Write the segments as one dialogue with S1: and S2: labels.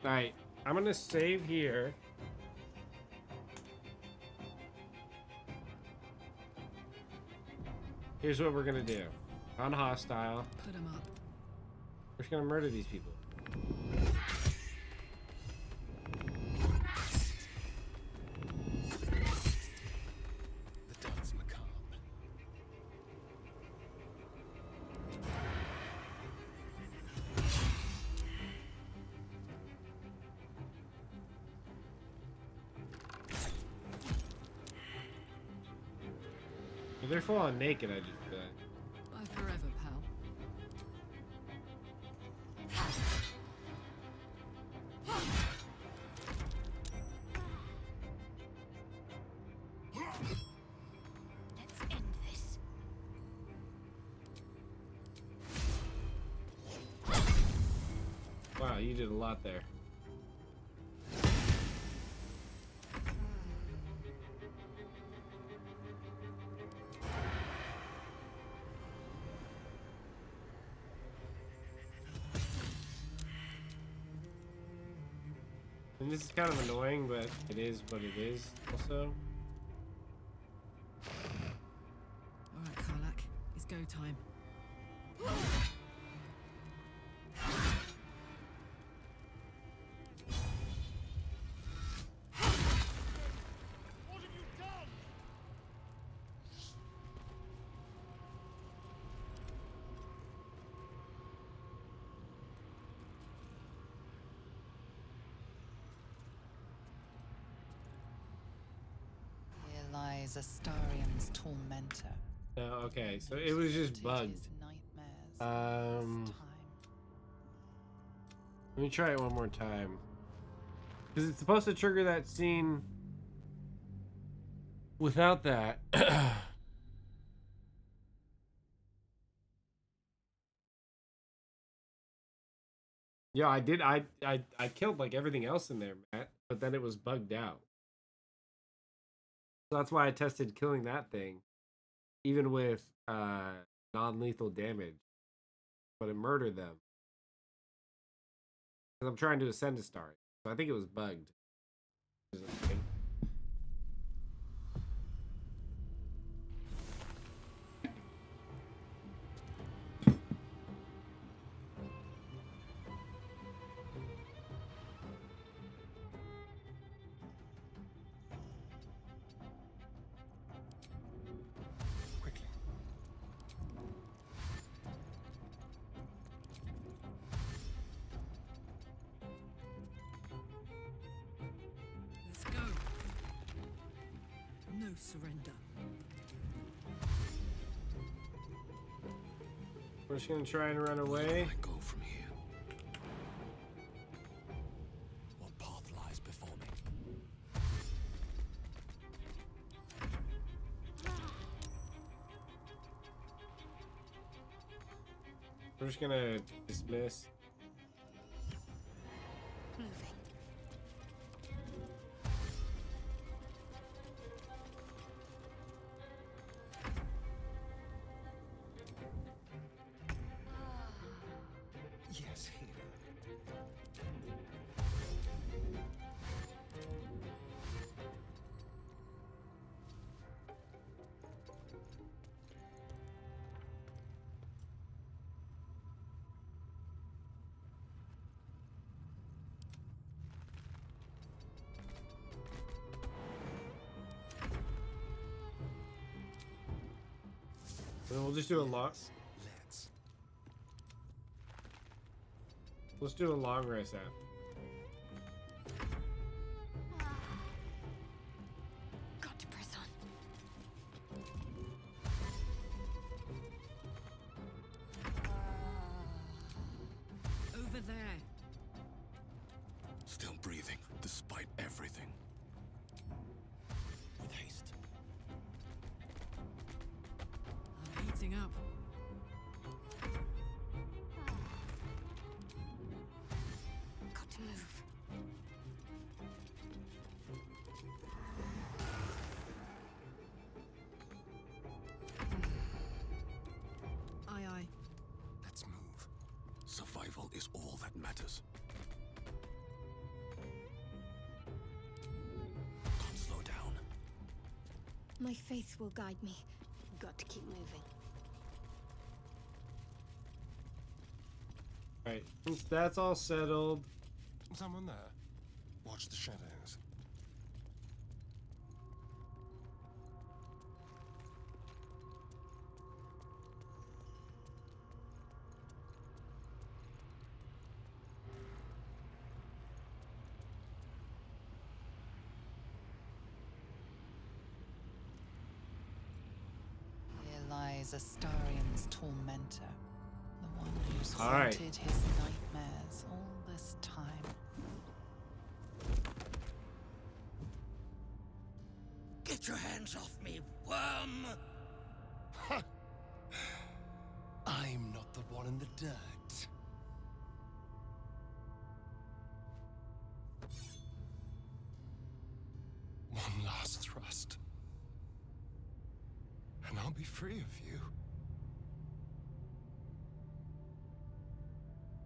S1: Alright, I'm gonna save here. Here's what we're gonna do. On hostile.
S2: Put him up.
S1: We're just gonna murder these people.
S3: The dance macabre.
S1: If they're full on naked, I just feel like.
S2: Bye forever, pal.
S4: Let's end this.
S1: Wow, you did a lot there. And this is kind of annoying, but it is what it is also.
S2: Alright, Karlak. It's go time.
S3: What have you done?
S5: Here lies Astarion's tormentor.
S1: No, okay, so it was just bugged.
S5: His nightmares this time.
S1: Let me try it one more time. Because it's supposed to trigger that scene without that. Yeah, I did. I killed like everything else in there, Matt, but then it was bugged out. So that's why I tested killing that thing, even with non-lethal damage, but it murdered them. Because I'm trying to ascend a star, so I think it was bugged.
S3: Quickly.
S2: Let's go. No surrender.
S1: We're just gonna try and run away.
S3: Where do I go from here? What path lies before me?
S1: We're just gonna dismiss.
S4: Moving.
S3: Yes, here.
S1: And we'll just do a long.
S3: Let's.
S1: Let's do a long rest out.
S4: Got to press on.
S2: Over there.
S3: Still breathing, despite everything. With haste.
S2: I'm heating up.
S4: Got to move.
S2: Aye, aye.
S3: Let's move. Survival is all that matters.
S4: My faith will guide me. Got to keep moving.
S1: Right, since that's all settled.
S3: Someone there. Watch the shadows.
S5: Here lies Astarion's tormentor, the one who's
S1: All right.
S5: haunted his nightmares all this time.
S6: Get your hands off me, worm!
S3: I'm not the one in the dirt. One last thrust. And I'll be free of you.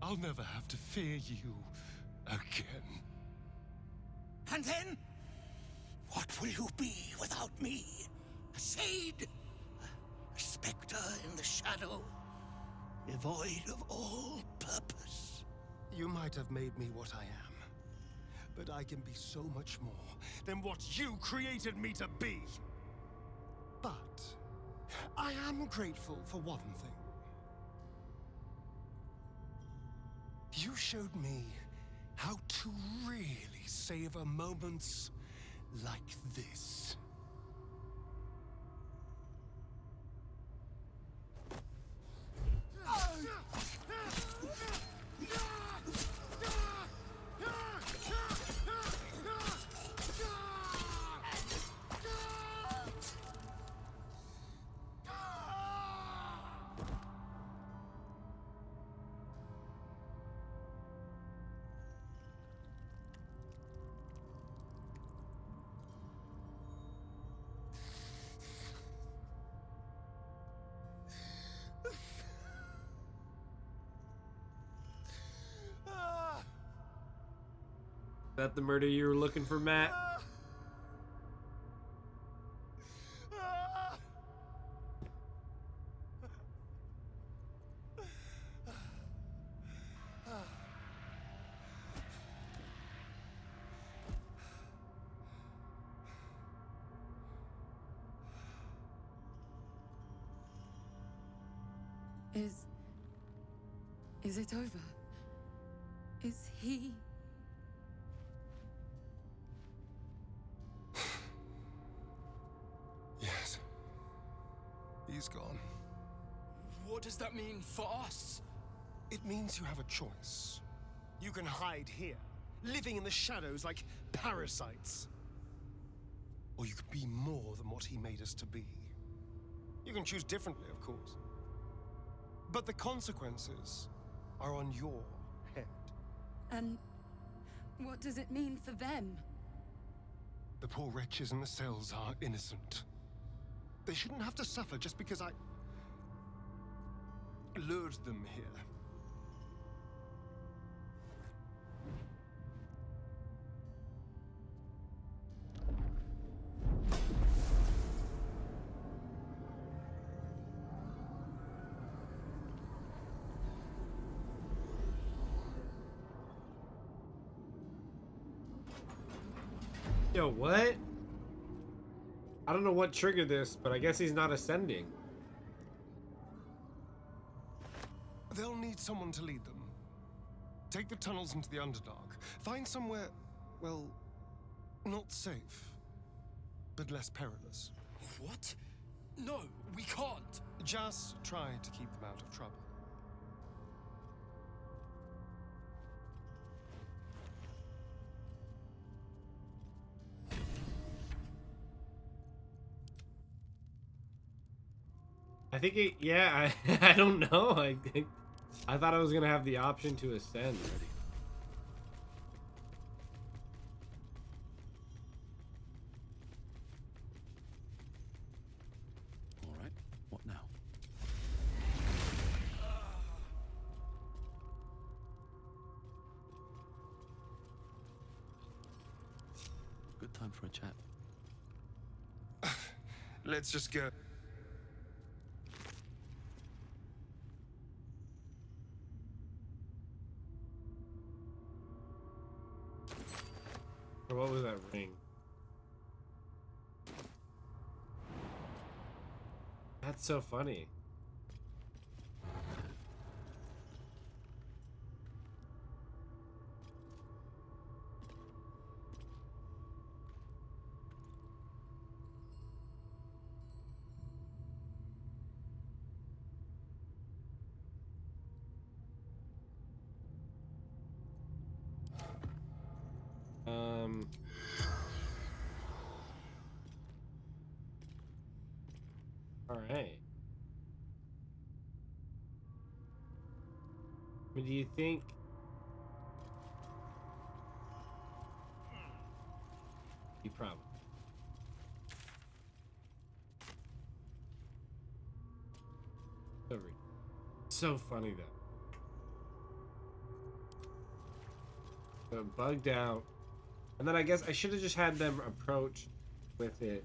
S3: I'll never have to fear you again.
S6: And then? What will you be without me? A shade? A specter in the shadow? Devoid of all purpose?
S3: You might have made me what I am, but I can be so much more than what you created me to be. But I am grateful for one thing. You showed me how to really savor moments like this.
S1: Is that the murder you were looking for, Matt?
S2: Is it over? Is he...
S3: Yes. He's gone.
S6: What does that mean for us?
S3: It means you have a choice. You can hide here, living in the shadows like parasites. Or you could be more than what he made us to be. You can choose differently, of course. But the consequences are on your head.
S2: And what does it mean for them?
S3: The poor wretches in the cells are innocent. They shouldn't have to suffer just because I lured them here.
S1: Yo, what? I don't know what triggered this, but I guess he's not ascending.
S3: They'll need someone to lead them. Take the tunnels into the Underdark. Find somewhere, well, not safe, but less perilous.
S6: What? No, we can't.
S3: Just try to keep them out of trouble.
S1: I think it, yeah, I don't know. I thought I was gonna have the option to ascend.
S7: All right, what now? Good time for a chat.
S3: Let's just go.
S1: Or what was that ring? That's so funny. All right. I mean, do you think? You probably. So funny though. So it bugged out, and then I guess I should have just had them approach with it,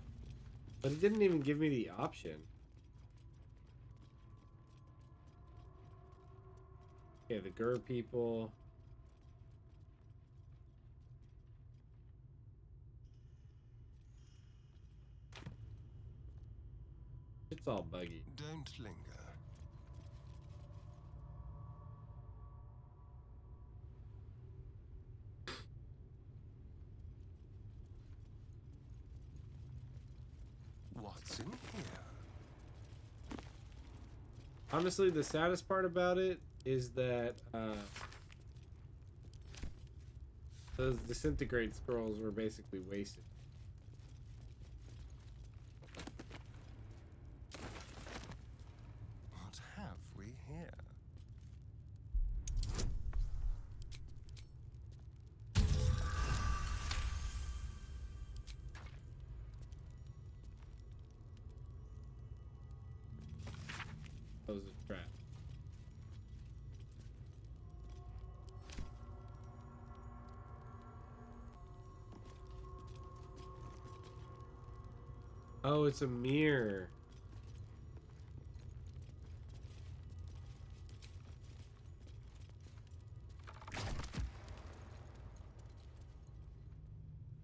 S1: but it didn't even give me the option. Okay, the Gur people. It's all buggy.
S3: Don't linger. What's in here?
S1: Honestly, the saddest part about it is that those disintegrate scrolls were basically wasted.
S3: What have we here?
S1: That was a trap. Oh, it's a mirror.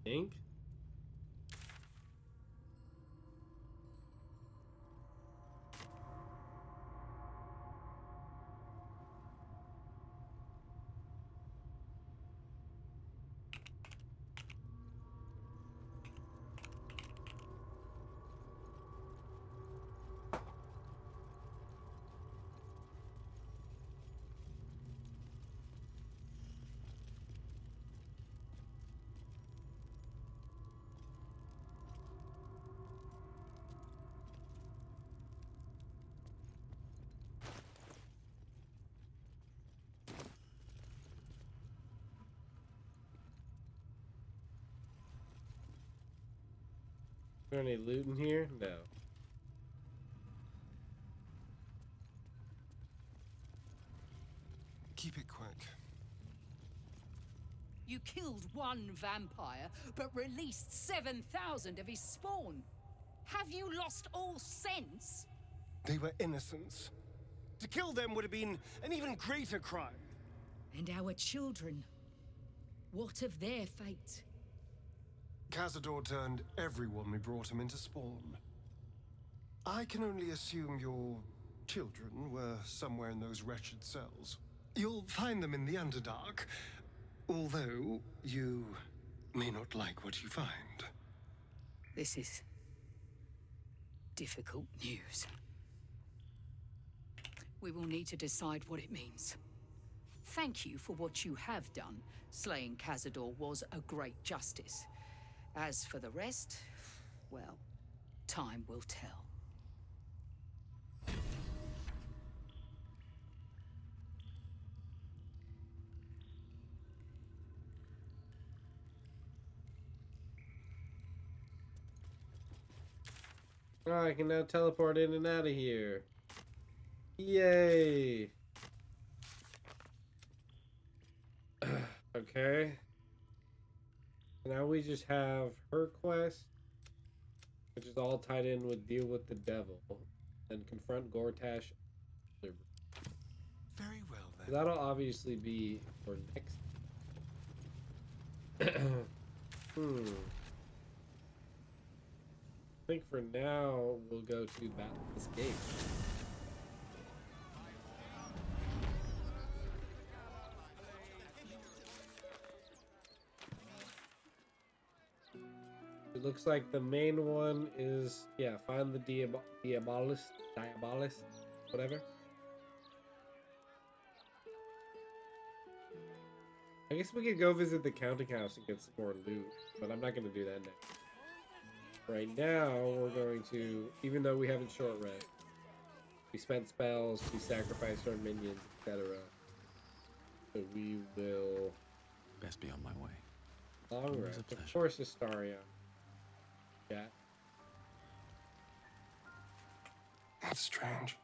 S1: Think? Is there any loot in here? No.
S3: Keep it quick.
S8: You killed one vampire, but released 7,000 of his spawn. Have you lost all sense?
S3: They were innocents. To kill them would have been an even greater crime.
S2: And our children. What of their fate?
S3: Cazador turned everyone we brought him into spawn. I can only assume your children were somewhere in those wretched cells. You'll find them in the Underdark, although you may not like what you find.
S8: This is difficult news. We will need to decide what it means. Thank you for what you have done. Slaying Cazador was a great justice. As for the rest, well, time will tell.
S1: Oh, I can now teleport in and out of here. Yay! Okay. Now we just have her quest which is all tied in with deal with the devil, then confront Gortash.
S3: Very well then.
S1: That'll obviously be for next. I think for now we'll go to Battle's Gate. It looks like the main one is, yeah, find the Diabolist, whatever. I guess we could go visit the counting house and get some more loot, but I'm not going to do that next. Right now, we're going to, even though we haven't short rest, we spent spells, we sacrificed our minions, etc. So we will...
S7: Best be on my way.
S1: Long
S7: Always
S1: rest.
S7: a
S1: Of
S7: pleasure.
S1: course, Astaria. Yeah.
S3: It's strange.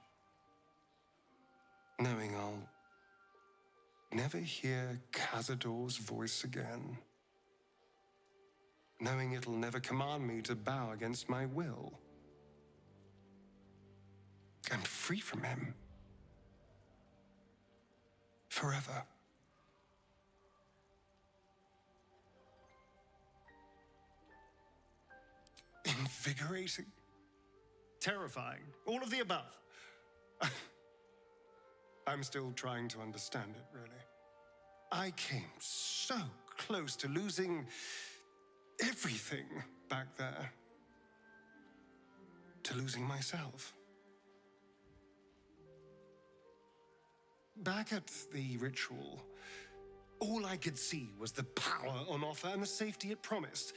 S3: Knowing I'll never hear Cazador's voice again. Knowing it'll never command me to bow against my will. I'm free from him. Forever. Invigorating. Terrifying. All of the above. I'm still trying to understand it, really. I came so close to losing everything back there. To losing myself. Back at the ritual, all I could see was the power on offer and the safety it promised.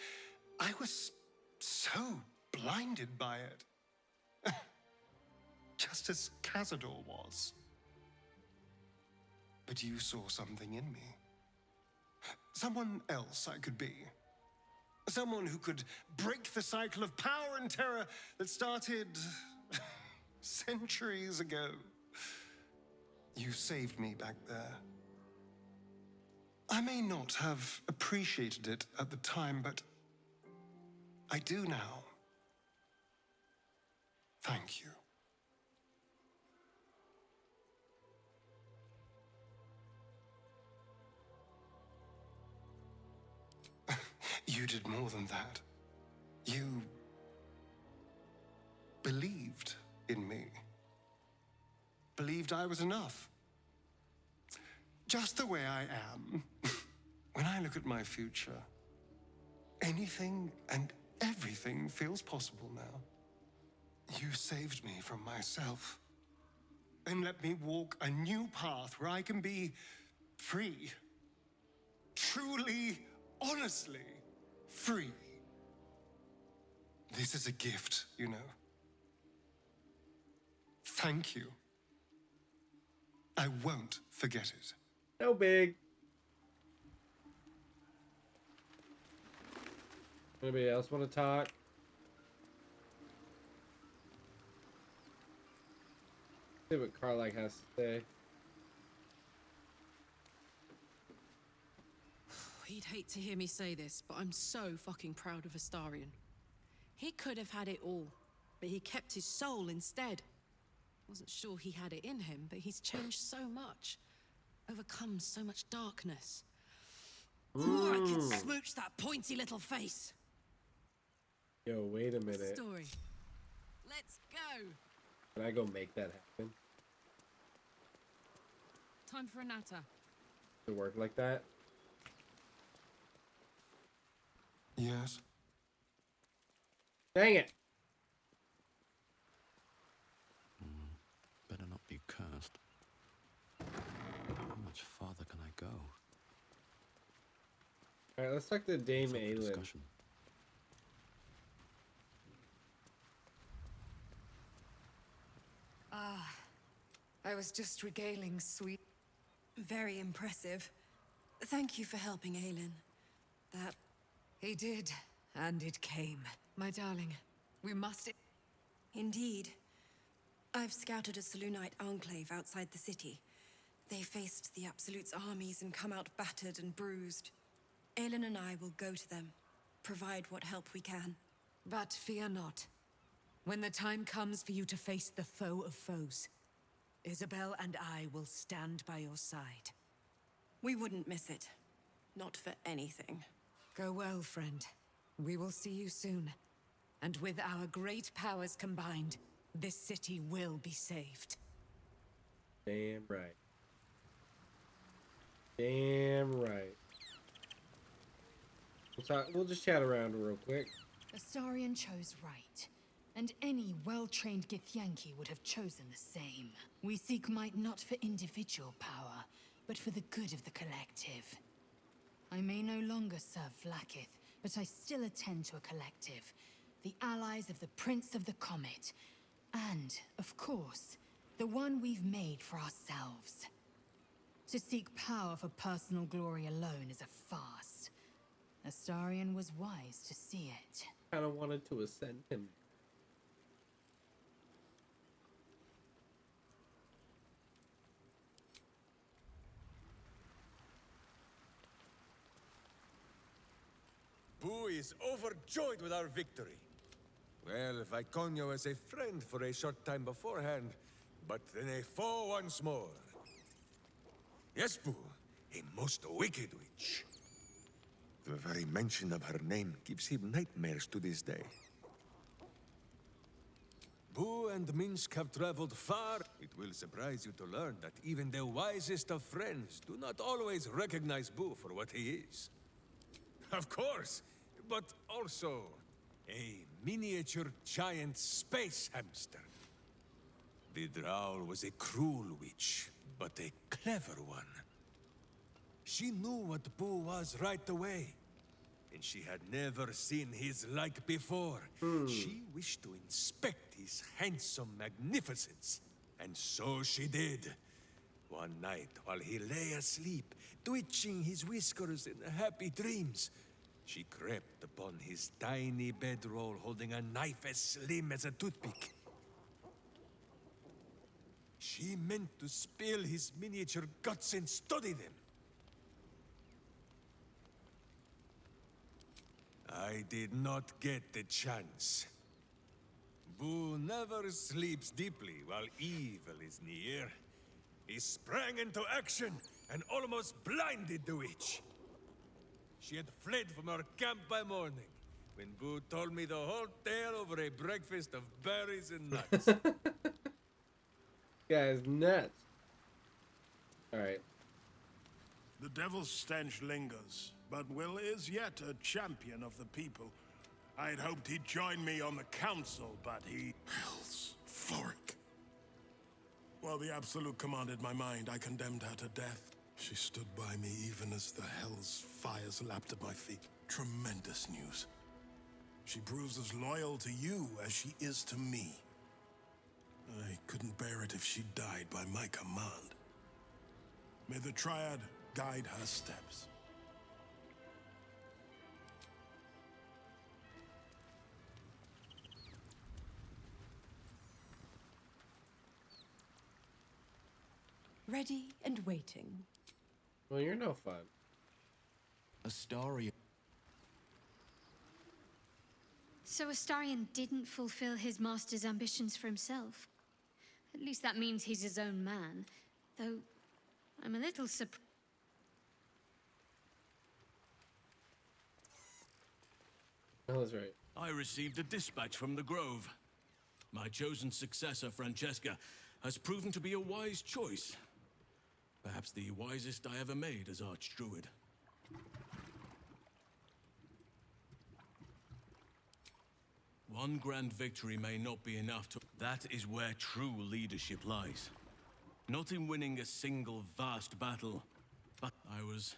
S3: I was so blinded by it. Just as Cazador was. But you saw something in me. Someone else I could be. Someone who could break the cycle of power and terror that started centuries ago. You saved me back there. I may not have appreciated it at the time, but I do now. Thank you. You did more than that. You believed in me. Believed I was enough. Just the way I am. When I look at my future, anything and everything feels possible now. You saved me from myself. And let me walk a new path where I can be free. Truly, honestly free. This is a gift, you know. Thank you. I won't forget it.
S1: No big. Anybody else want to talk? See what Carlac has to say.
S9: He'd hate to hear me say this, but I'm so fucking proud of Astarion. He could have had it all, but he kept his soul instead. Wasn't sure he had it in him, but he's changed so much. Overcome so much darkness. Ooh, I could smooch that pointy little face.
S1: Yo, wait a minute.
S9: Story. Let's go.
S1: Can I go make that happen?
S9: Time for a natter.
S1: To work like that?
S3: Yes.
S1: Dang it!
S7: Better not be cursed. How much farther can I go?
S1: Alright, let's talk to Dame
S7: What's up for
S1: Aelin.
S7: discussion?
S5: I was just regaling sweet.
S10: Very impressive. Thank you for helping Aelin. That...
S5: He did, and it came. My darling, we must.
S10: Indeed. I've scouted a Selûnite enclave outside the city. They faced the Absolute's armies and come out battered and bruised. Aelin and I will go to them, provide what help we can.
S2: But fear not. When the time comes for you to face the foe of foes, Isabel and I will stand by your side.
S10: We wouldn't miss it. Not for anything.
S2: Go well, friend. We will see you soon. And with our great powers combined, this city will be saved.
S1: Damn right. Damn right. We'll just chat around real quick.
S2: Astarion chose right, and any well-trained Githyanki would have chosen the same. We seek might not for individual power, but for the good of the collective. I may no longer serve Vlaakith, but I still attend to a collective, the allies of the Prince of the Comet, and, of course, the one we've made for ourselves. To seek power for personal glory alone is a farce. Astarion was wise to see it.
S1: Kind of wanted to ascend him.
S11: Boo is overjoyed with our victory. Well, Viconio was a friend for a short time beforehand, but then a foe once more. Yes, Boo, a most wicked witch. The very mention of her name gives him nightmares to this day. Boo and Minsk have traveled far. It will surprise you to learn that even the wisest of friends do not always recognize Boo for what he is. Of course, but also a miniature giant space hamster. The Drow was a cruel witch, but a clever one. She knew what Boo was right away, and she had never seen his like before. She wished to inspect his handsome magnificence, and so she did. One night, while he lay asleep, twitching his whiskers in happy dreams, she crept upon his tiny bedroll holding a knife as slim as a toothpick. She meant to spill his miniature guts and study them. I did not get the chance. Boo never sleeps deeply while evil is near. He sprang into action and almost blinded the witch. She had fled from our camp by morning, when Boo told me the whole tale over a breakfast of berries and nuts.
S1: Guy's nuts. Alright.
S12: The devil's stench lingers, but Will is yet a champion of the people. I'd hoped he'd join me on the council, but he...
S3: Hells, Thoric.
S12: While the Absolute commanded my mind, I condemned her to death. She stood by me even as the Hell's fires lapped at my feet. Tremendous news. She proves as loyal to you as she is to me. I couldn't bear it if she died by my command. May the Triad guide her steps.
S10: Ready and waiting.
S1: Well, you're no fun.
S7: Astarion.
S4: So Astarion didn't fulfill his master's ambitions for himself. At least that means he's his own man. Though, I'm a little surprised.
S1: Oh, that's right.
S13: I received a dispatch from the Grove. My chosen successor, Francesca, has proven to be a wise choice. Perhaps the wisest I ever made as Archdruid. One grand victory may not be enough to... That is where true leadership lies. Not in winning a single vast battle, but I was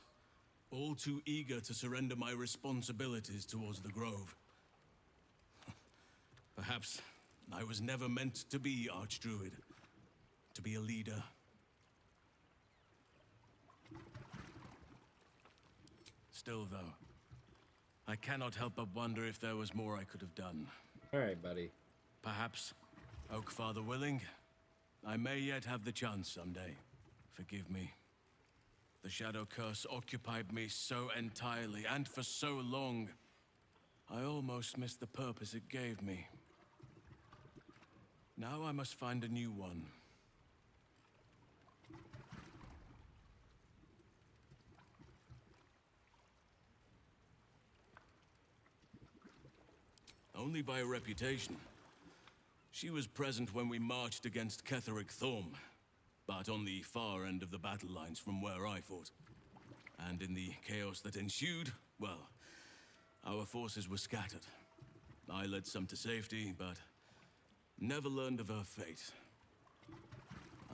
S13: all too eager to surrender my responsibilities towards the Grove. Perhaps I was never meant to be Archdruid, to be a leader. Still, though, I cannot help but wonder if there was more I could have done.
S1: All right, buddy.
S13: Perhaps, Oak Father willing, I may yet have the chance someday. Forgive me. The Shadow Curse occupied me so entirely and for so long. I almost missed the purpose it gave me. Now I must find a new one. Only by reputation. She was present when we marched against Ketheric Thorm, but on the far end of the battle lines from where I fought. And in the chaos that ensued, well, our forces were scattered. I led some to safety, but never learned of her fate.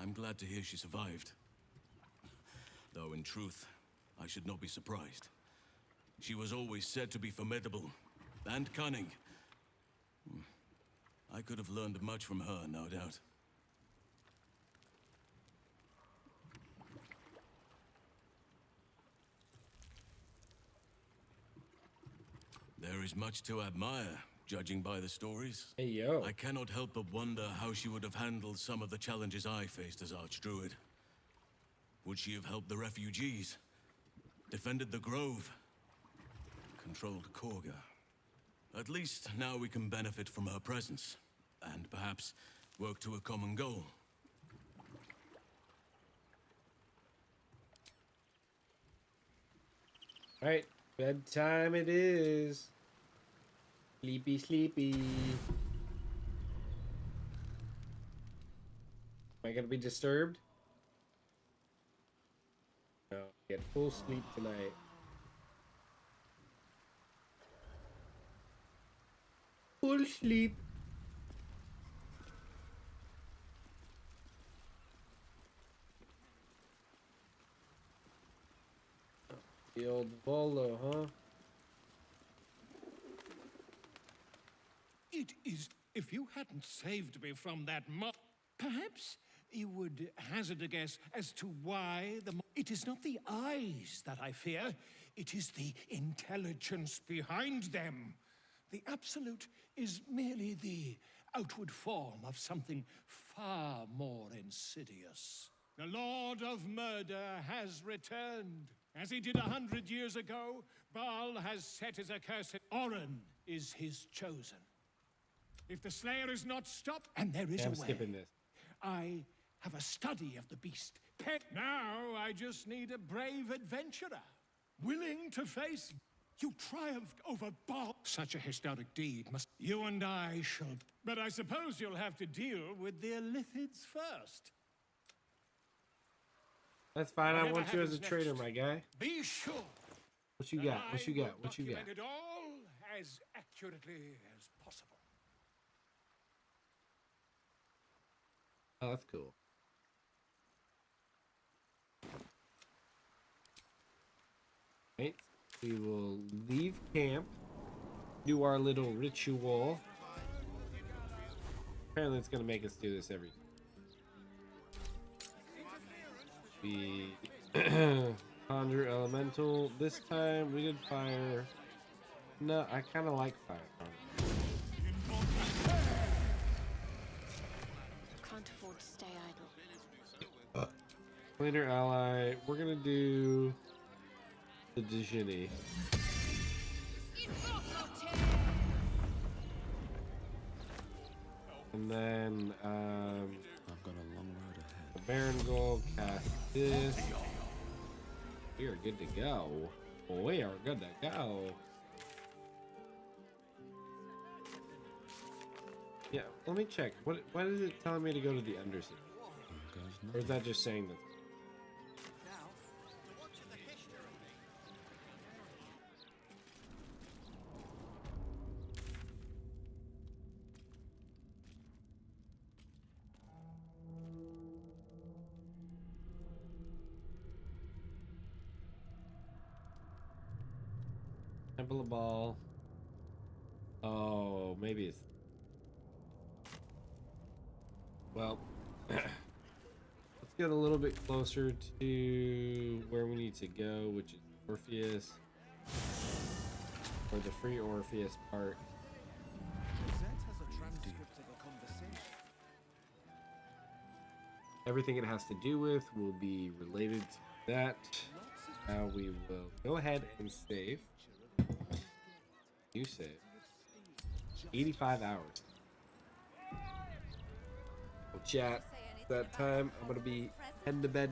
S13: I'm glad to hear she survived. Though in truth, I should not be surprised. She was always said to be formidable and cunning. I could have learned much from her, no doubt. There is much to admire, judging by the stories.
S1: Hey, yo.
S13: I cannot help but wonder how she would have handled some of the challenges I faced as Archdruid. Would she have helped the refugees? Defended the Grove? Controlled Korga? At least now we can benefit from her presence, and perhaps work to a common goal.
S1: Alright, bedtime it is. Sleepy, sleepy. Am I gonna be disturbed? No, get full sleep tonight. Full sleep. The old Volo, huh?
S6: It is. If you hadn't saved me from that mob, perhaps you would hazard a guess as to why the. It is not the eyes that I fear, it is the intelligence behind them. The Absolute is merely the outward form of something far more insidious. The Lord of Murder has returned. As he did 100 years ago, Baal has set his accursed. Orin is his chosen. If the Slayer is not stopped, and there is
S1: I'm
S6: a way.
S1: skipping this.
S6: I have a study of the beast. Now I just need a brave adventurer, willing to face. You triumphed over Baal. Such a historic deed must. You and I shall. But I suppose you'll have to deal with the Illithids first.
S1: That's fine. I
S6: Whatever
S1: want you as a
S6: happens
S1: trader,
S6: next,
S1: my guy.
S6: Be sure.
S1: What you
S6: that
S1: got? What you
S6: I
S1: got?
S6: will
S1: What you got?
S6: document it all as accurately as possible.
S1: Oh, that's cool. Right. We will leave camp, do our little ritual. Apparently, it's gonna make us do this every time. We conjure elemental. This time we did fire. No, I kind of like fire.
S14: Can't afford to stay idle.
S1: Later ally. We're gonna do the Dijini. And then
S7: I've got a long road ahead.
S1: the Baron Gold cast this. We are good to go. We are good to go. Yeah, let me check. What is it telling me to go to the Undercity? Or is that just saying that? Temple of Ball. Oh, maybe it's. Well, let's get a little bit closer to where we need to go, which is Orpheus. Or the free Orpheus part. Everything it has to do with will be related to that. Now we will go ahead and save. You said 85 hours. Well, chat, that time I'm gonna be heading to bed